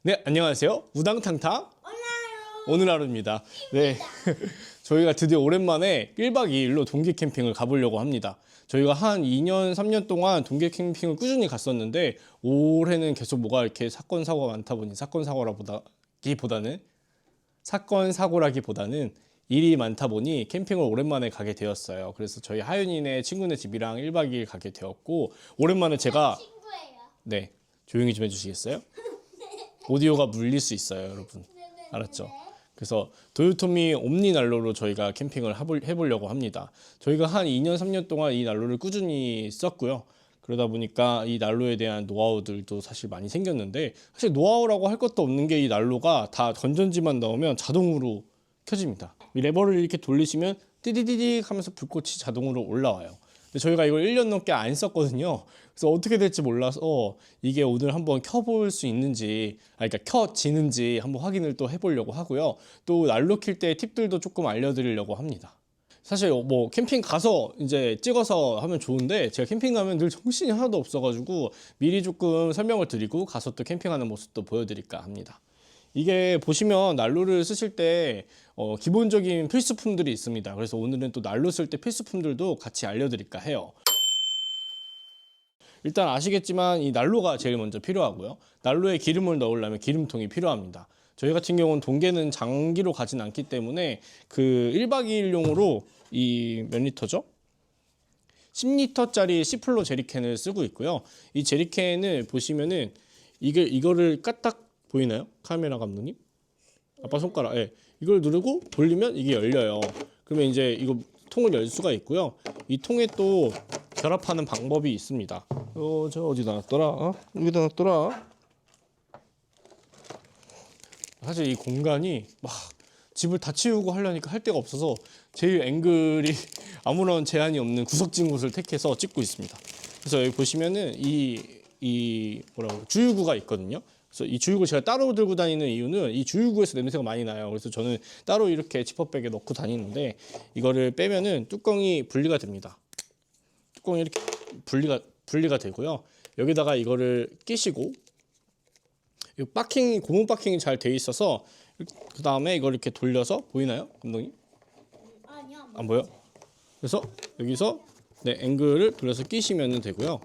네, 안녕하세요. 우당탕탕 오늘 하루입니다. 네, 저희가 드디어 오랜만에 1박 2일로 동계 캠핑을 가보려고 합니다. 저희가 한 2년, 3년 동안 동계 캠핑을 꾸준히 갔었는데 올해는 계속 뭐가 이렇게 사건, 사고가 많다 보니 사건, 사고라기보다는 일이 많다 보니 캠핑을 오랜만에 가게 되었어요. 그래서 저희 하윤이네 친구네 집이랑 1박 2일 가게 되었고 오랜만에 제가 친구예요. 네, 조용히 좀 해주시겠어요? 오디오가 물릴 수 있어요, 여러분. 알았죠? 그래서 도요토미 옴니 난로로 저희가 캠핑을 해보려고 합니다. 저희가 한 2년, 3년 동안 이 난로를 꾸준히 썼고요. 그러다 보니까 이 난로에 대한 노하우들도 사실 많이 생겼는데 사실 노하우라고 할 것도 없는 게 이 난로가 다 건전지만 넣으면 자동으로 켜집니다. 이 레버를 이렇게 돌리시면 띠디디디 하면서 불꽃이 자동으로 올라와요. 근데 저희가 이걸 1년 넘게 안 썼거든요. 그래서 어떻게 될지 몰라서 이게 오늘 한번 켜볼 수 있는지, 그러니까 켜지는지 한번 확인을 또 해보려고 하고요. 또 난로 킬 때 팁들도 조금 알려드리려고 합니다. 사실 뭐 캠핑 가서 이제 찍어서 하면 좋은데 제가 캠핑 가면 늘 정신이 하나도 없어가지고 미리 조금 설명을 드리고 가서 또 캠핑하는 모습도 보여드릴까 합니다. 이게 보시면 난로를 쓰실 때 기본적인 필수품들이 있습니다. 그래서 오늘은 또 난로 쓸 때 필수품들도 같이 알려드릴까 해요. 일단 아시겠지만 이 난로가 제일 먼저 필요하고요. 난로에 기름을 넣으려면 기름통이 필요합니다. 저희 같은 경우는 동계는 장기로 가진 않기 때문에 그 1박 2일용으로 이 몇 리터죠? 10리터짜리 시플로 제리캔을 쓰고 있고요. 이 제리캔을 보시면은 이거를 까딱 보이나요? 카메라 감독님? 아빠 손가락. 예. 이걸 누르고 돌리면 이게 열려요. 그러면 이제 이거 통을 열 수가 있고요. 이 통에 또 결합하는 방법이 있습니다. 저 어디다 놨더라? 여기다 놨더라? 사실 이 공간이 막 집을 다 치우고 하려니까 할 데가 없어서 제일 앵글이 아무런 제한이 없는 구석진 곳을 택해서 찍고 있습니다. 그래서 여기 보시면은 이 주유구가 있거든요. 그래서 이 주유구 제가 따로 들고 다니는 이유는 이 주유구에서 냄새가 많이 나요. 그래서 저는 따로 이렇게 지퍼백에 넣고 다니는데 이거를 빼면은 뚜껑이 분리가 됩니다. 뚜껑이 이렇게 분리가 되고요. 여기다가 이거를 끼시고 이 고무 박킹이 잘 돼 있어서 그 다음에 이걸 이렇게 돌려서 보이나요, 감독님? 아니요. 안 보여? 그래서 여기서 앵글을 돌려서 끼시면 되고요.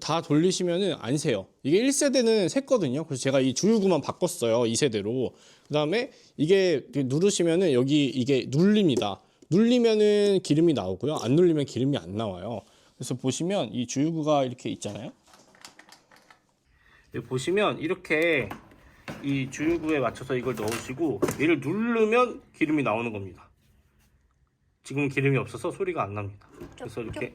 다 돌리시면은 안 새요. 이게 1세대는 샜거든요. 그래서 제가 이 주유구만 바꿨어요. 2세대로. 그 다음에 이게 누르시면은 여기 이게 눌립니다. 눌리면은 기름이 나오고요. 안 눌리면 기름이 안 나와요. 그래서 보시면 이 주유구가 이렇게 있잖아요. 여기 보시면 이렇게 이 주유구에 맞춰서 이걸 넣으시고 얘를 누르면 기름이 나오는 겁니다. 지금 기름이 없어서 소리가 안 납니다. 그래서 이렇게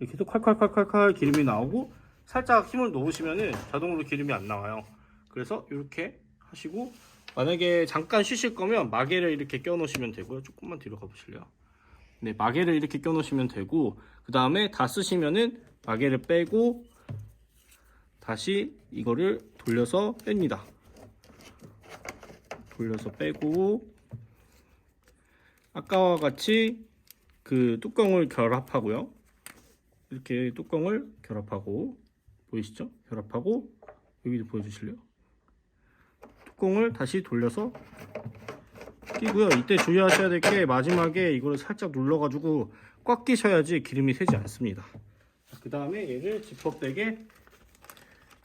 해서 콸콸콸콸콸 기름이 나오고 살짝 힘을 놓으시면은 자동으로 기름이 안 나와요. 그래서 이렇게 하시고 만약에 잠깐 쉬실 거면 마개를 이렇게 껴 놓으시면 되고요. 조금만 뒤로 가보실래요? 네, 마개를 이렇게 껴 놓으시면 되고 그 다음에 다 쓰시면은 마개를 빼고 다시 이거를 돌려서 뺍니다. 돌려서 빼고 아까와 같이 그 뚜껑을 결합하고요. 이렇게 뚜껑을 결합하고 보이시죠? 결합하고 여기도 보여주실래요? 뚜껑을 다시 돌려서 끼고요. 이때 주의하셔야 될 게 마지막에 이거를 살짝 눌러가지고 꽉 끼셔야지 기름이 새지 않습니다. 그 다음에 얘를 지퍼백에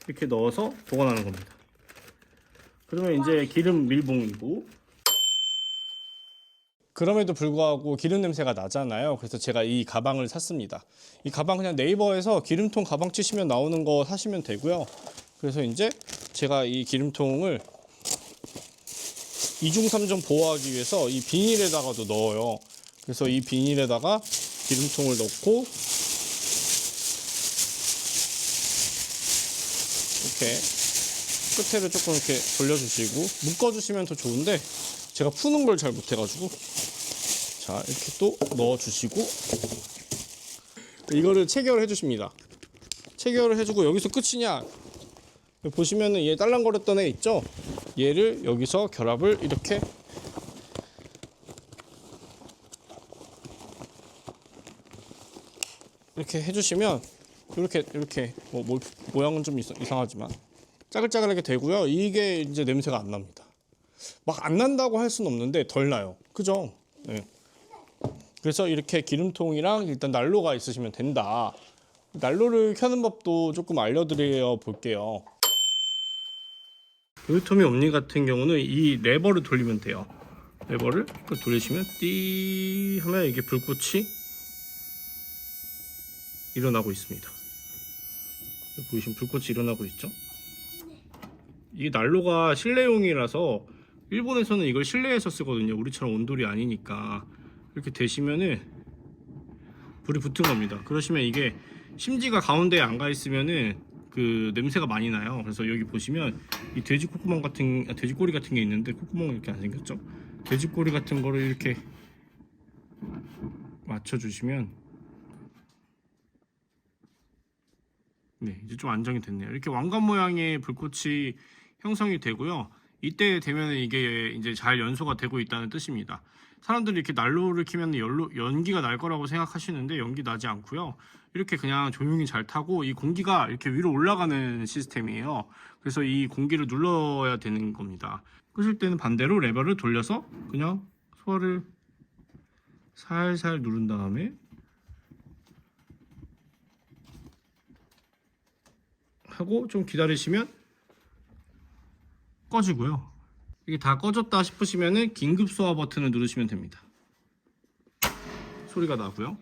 이렇게 넣어서 보관하는 겁니다. 그러면 이제 기름 밀봉이고 그럼에도 불구하고 기름 냄새가 나잖아요. 그래서 제가 이 가방을 샀습니다. 이 가방 그냥 네이버에서 기름통 가방 치시면 나오는 거 사시면 되고요. 그래서 이제 제가 이 기름통을 2중 3중 보호하기 위해서 이 비닐에다가도 넣어요. 그래서 이 비닐에다가 기름통을 넣고 이렇게 끝에를 조금 이렇게 돌려주시고 묶어주시면 더 좋은데 제가 푸는 걸 잘 못해가지고 자 이렇게 또 넣어주시고 이거를 체결을 해주십니다. 체결을 해주고 여기서 끝이냐? 보시면은 얘 딸랑거렸던 애 있죠? 얘를 여기서 결합을 이렇게 해주시면 이렇게 모양은 좀 이상하지만 짜글짜글하게 되고요. 이게 이제 냄새가 안 납니다. 막 안 난다고 할 수는 없는데 덜 나요. 그죠? 네. 그래서 이렇게 기름통이랑 일단 난로가 있으시면 된다. 난로를 켜는 법도 조금 알려드려 볼게요. 도요토미 옴니 같은 경우는 이 레버를 돌리면 돼요. 레버를 돌리시면 띠 하면 이게 불꽃이 일어나고 있습니다. 보이시면 불꽃이 일어나고 있죠? 이게 난로가 실내용이라서 일본에서는 이걸 실내에서 쓰거든요. 우리처럼 온돌이 아니니까. 이렇게 되시면은 불이 붙은 겁니다. 그러시면 이게 심지가 가운데에 안 가 있으면은 그 냄새가 많이 나요. 그래서 여기 보시면 이 돼지 콧구멍 같은 돼지꼬리 같은 게 있는데 콧구멍이 이렇게 안 생겼죠? 돼지꼬리 같은 거를 이렇게 맞춰 주시면 네, 이제 좀 안정이 됐네요. 이렇게 왕관 모양의 불꽃이 형성이 되고요. 이때 되면 이게 이제 잘 연소가 되고 있다는 뜻입니다. 사람들이 이렇게 난로를 켜면 연기가 날 거라고 생각하시는데 연기 나지 않고요. 이렇게 그냥 조용히 잘 타고 이 공기가 이렇게 위로 올라가는 시스템이에요. 그래서 이 공기를 눌러야 되는 겁니다. 끄실 때는 반대로 레버를 돌려서 그냥 소화를 살살 누른 다음에 하고 좀 기다리시면 꺼지고요. 이게 다 꺼졌다 싶으시면은 긴급 소화 버튼을 누르시면 됩니다. 소리가 나고요.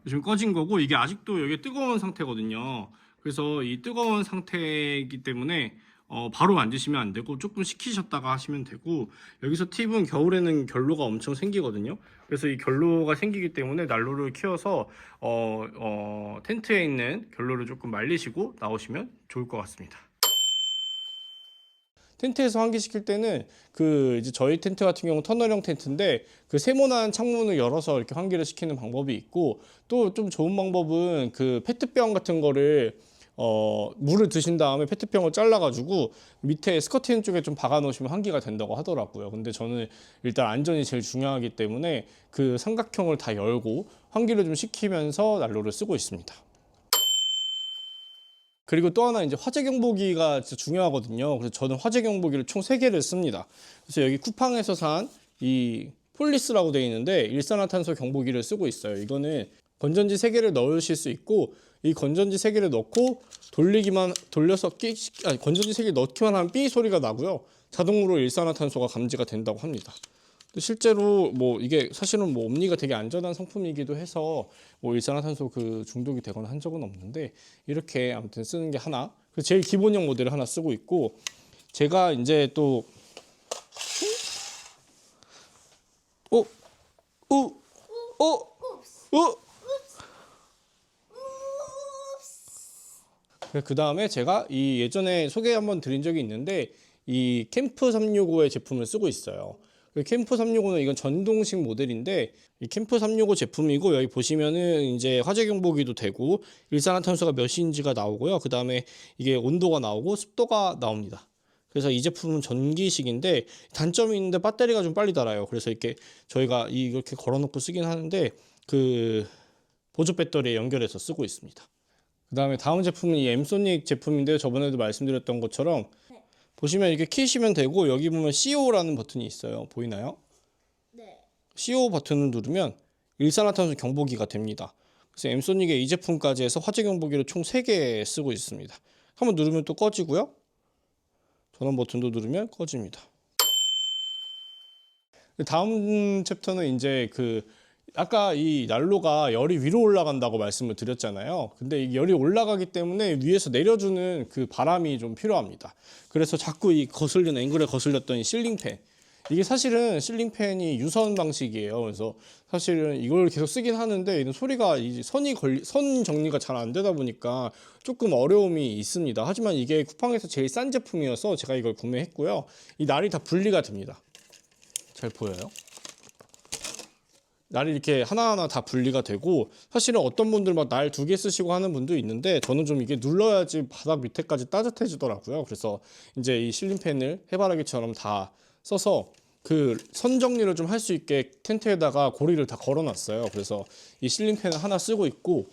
지금 꺼진 거고 이게 아직도 여기 뜨거운 상태거든요. 그래서 이 뜨거운 상태이기 때문에 바로 만지시면 안 되고 조금 식히셨다가 하시면 되고, 여기서 팁은 겨울에는 결로가 엄청 생기거든요. 그래서 이 결로가 생기기 때문에 난로를 키워서 텐트에 있는 결로를 조금 말리시고 나오시면 좋을 것 같습니다. 텐트에서 환기시킬 때는 이제 저희 텐트 같은 경우는 터널형 텐트인데 그 세모난 창문을 열어서 이렇게 환기를 시키는 방법이 있고, 또 좀 좋은 방법은 그 페트병 같은 거를 물을 드신 다음에 페트병을 잘라가지고 밑에 스커튼 쪽에 좀 박아 놓으시면 환기가 된다고 하더라고요. 근데 저는 일단 안전이 제일 중요하기 때문에 그 삼각형을 다 열고 환기를 좀 시키면서 난로를 쓰고 있습니다. 그리고 또 하나 이제 화재 경보기가 진짜 중요하거든요. 그래서 저는 화재 경보기를 총 3개를 씁니다. 그래서 여기 쿠팡에서 산 이 폴리스라고 되어 있는데 일산화탄소 경보기를 쓰고 있어요. 이거는 건전지 3개를 넣으실 수 있고, 이 건전지 3개를 넣고 돌려서 건전지 3개 넣기만 하면 삐 소리가 나고요. 자동으로 일산화탄소가 감지가 된다고 합니다. 실제로 뭐 이게 사실은 뭐 옴니가 되게 안전한 상품이기도 해서 뭐 일산화탄소 그 중독이 되거나 한 적은 없는데, 이렇게 아무튼 쓰는 게 하나, 제일 기본형 모델을 하나 쓰고 있고, 제가 이제 또 그 다음에 제가 이 예전에 소개 한번 드린 적이 있는데 이 캠프 365의 제품을 쓰고 있어요. 캠프 365는 이건 전동식 모델인데 이 캠프 365 제품이고, 여기 보시면은 이제 화재 경보기도 되고 일산화탄소가 몇인지가 나오고요. 그 다음에 이게 온도가 나오고 습도가 나옵니다. 그래서 이 제품은 전기식인데 단점이 있는데 배터리가 좀 빨리 닳아요. 그래서 이렇게 저희가 이렇게 걸어놓고 쓰긴 하는데 그 보조 배터리에 연결해서 쓰고 있습니다. 그 다음에 다음 제품은 이 엠소닉 제품인데요. 저번에도 말씀드렸던 것처럼 보시면 이렇게 키시면 되고, 여기 보면 CO라는 버튼이 있어요. 보이나요? 네. CO 버튼을 누르면 일산화탄소 경보기가 됩니다. 그래서 엠소닉의 이 제품까지 해서 화재 경보기를 총 3개 쓰고 있습니다. 한번 누르면 또 꺼지고요. 전원 버튼도 누르면 꺼집니다. 다음 챕터는 이제 아까 이 난로가 열이 위로 올라간다고 말씀을 드렸잖아요. 근데 이 열이 올라가기 때문에 위에서 내려주는 그 바람이 좀 필요합니다. 그래서 자꾸 이 앵글에 거슬렸던 이 실링팬, 이게 사실은 실링팬이 유선 방식이에요. 그래서 사실은 이걸 계속 쓰긴 하는데 이런 소리가 선 정리가 잘 안 되다 보니까 조금 어려움이 있습니다. 하지만 이게 쿠팡에서 제일 싼 제품이어서 제가 이걸 구매했고요. 이 날이 다 분리가 됩니다. 잘 보여요? 날이 이렇게 하나하나 다 분리가 되고, 사실은 어떤 분들 막 날 2개 쓰시고 하는 분도 있는데 저는 좀 이게 눌러야지 바닥 밑에까지 따뜻해지더라고요. 그래서 이제 이 실링팬을 해바라기처럼 다 써서 그 선 정리를 좀 할 수 있게 텐트에다가 고리를 다 걸어놨어요. 그래서 이 실링팬을 하나 쓰고 있고,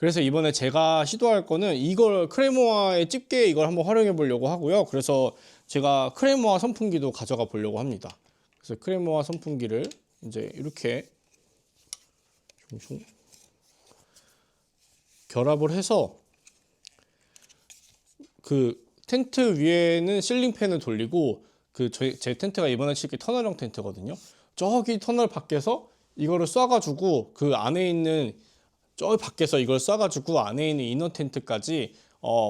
그래서 이번에 제가 시도할 거는 이걸 크레모아의 집게 이걸 한번 활용해 보려고 하고요. 그래서 제가 크레모아 선풍기도 가져가 보려고 합니다. 그래서 크레모아 선풍기를 이제 이렇게 결합을 해서 그 텐트 위에는 실링팬을 돌리고 제 텐트가 이번에 칠게 터널형 텐트거든요. 저기 터널 밖에서 이거를 쏴가지고 그 안에 있는 저 밖에서 이걸 쏴가지고 안에 있는 이너 텐트까지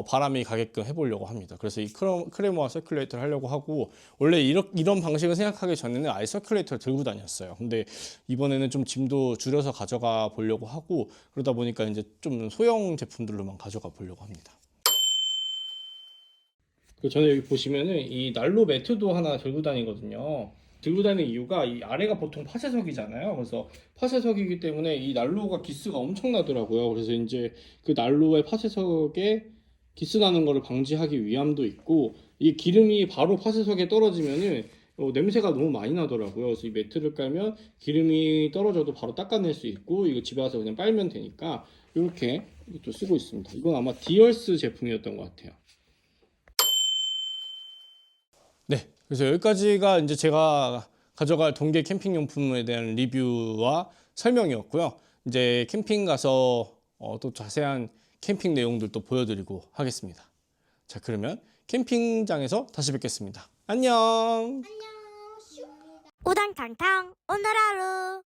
바람이 가게끔 해보려고 합니다. 그래서 이 크레모아 서큘레이터를 하려고 하고 원래 이런 방식을 생각하기 전에는 아예 서큘레이터를 들고 다녔어요. 근데 이번에는 좀 짐도 줄여서 가져가 보려고 하고 그러다 보니까 이제 좀 소형 제품들로만 가져가 보려고 합니다. 저는 여기 보시면은 이 난로 매트도 하나 들고 다니거든요. 들고 다니는 이유가 이 아래가 보통 파쇄석이잖아요. 그래서 파쇄석이기 때문에 이 난로가 기스가 엄청나더라고요. 그래서 이제 그 난로의 파쇄석에 기스 나는 거를 방지하기 위함도 있고 이 기름이 바로 파쇄석에 떨어지면은 냄새가 너무 많이 나더라고요. 그래서 이 매트를 깔면 기름이 떨어져도 바로 닦아낼 수 있고 이거 집에 와서 그냥 빨면 되니까 이렇게 또 쓰고 있습니다. 이건 아마 디얼스 제품이었던 것 같아요. 네, 그래서 여기까지가 이제 제가 가져갈 동계 캠핑 용품에 대한 리뷰와 설명이었고요. 이제 캠핑 가서 또 자세한 캠핑 내용들도 보여드리고 하겠습니다. 자, 그러면 캠핑장에서 다시 뵙겠습니다. 안녕. 우당탕탕 오늘 하루